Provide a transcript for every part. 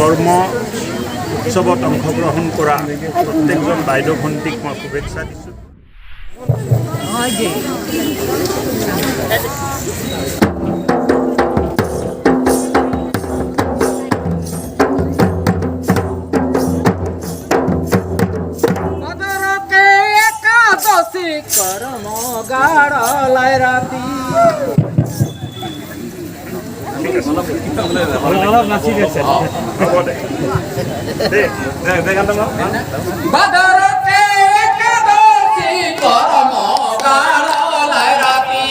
কৰ্ম উৎসৱত অংশগ্ৰহণ কৰা প্ৰত্যেকজন বাইদেউ ভণ্টিক মই শুভেচ্ছা দিছোঁ। कर्म गाड़ालाई राती অলপ নাচি গৈছে হ'ব দে বাদৰতে একাদশী কৰম গাড়ালাই ৰাতি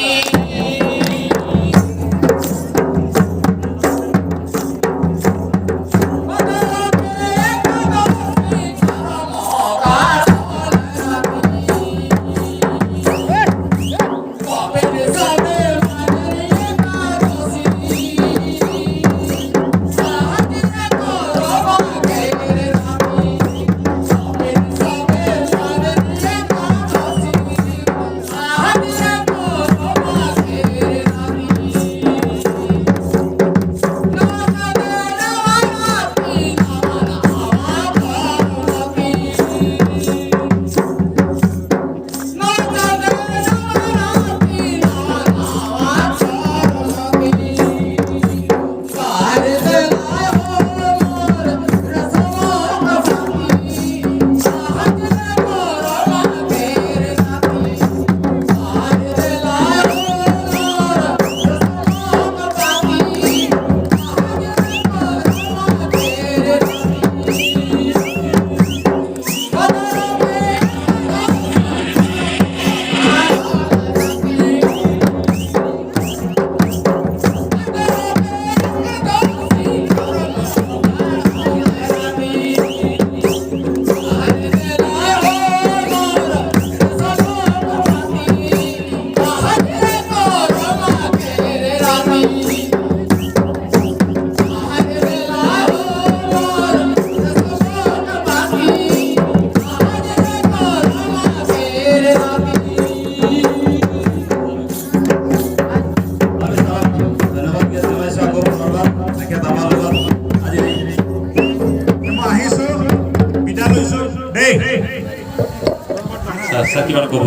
কিমান ক'ব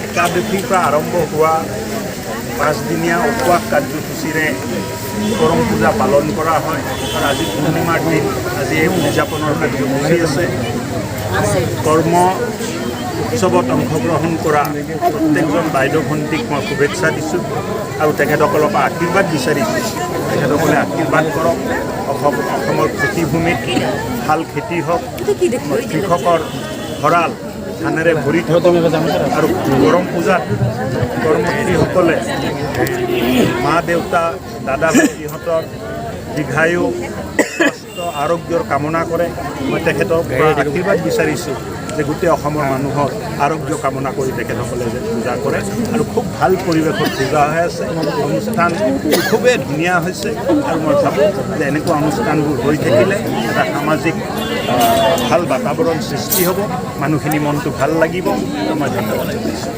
একাদশীৰ পৰা আৰম্ভ হোৱা 5 দিনীয়া উপবাস কাৰ্যসূচীৰে কৰম পূজা পালন কৰা হয় আৰু আজি পূৰ্ণিমাৰ দিন আজি এই উদযাপনৰ কাৰ্যসূচী আছে। কৰ্ম উৎসৱত অংশগ্ৰহণ কৰা প্ৰত্যেকজন বাইদেউ ভণ্টিক মই শুভেচ্ছা দিছোঁ আৰু তেখেতসকলৰ পৰা আশীৰ্বাদ বিচাৰিছোঁ। তেখেতসকলে আশীৰ্বাদ কৰক, অসমৰ কৃষিভূমিত ভাল খেতি হওক, কৃষকৰ ভঁৰাল ধানেৰে ভৰি থাকক আৰু কৰম পূজাত কৰ্মচাৰীসকলে মা দেউতা দাদা ভাইটিহঁতৰ দীৰ্ঘায়ু স্বাস্থ্য আৰোগ্যৰ কামনা কৰে। মই তেখেতৰ পৰা আশীৰ্বাদ বিচাৰিছোঁ যে গোটেই অসমৰ মানুহৰ আৰোগ্য কামনা কৰি তেখেতসকলে যে পূজা কৰে আৰু খুব ভাল পৰিৱেশত পূজা হৈ আছে। অনুষ্ঠান খুবেই ধুনীয়া হৈছে আৰু মই ভাবোঁ যে এনেকুৱা অনুষ্ঠানবোৰ হৈ থাকিলে এটা সামাজিক ভাল বাতাবৰণ সৃষ্টি হ'ব, মানুহখিনি মনটো ভাল লাগিব। মই ধন্যবাদ জনাইছোঁ।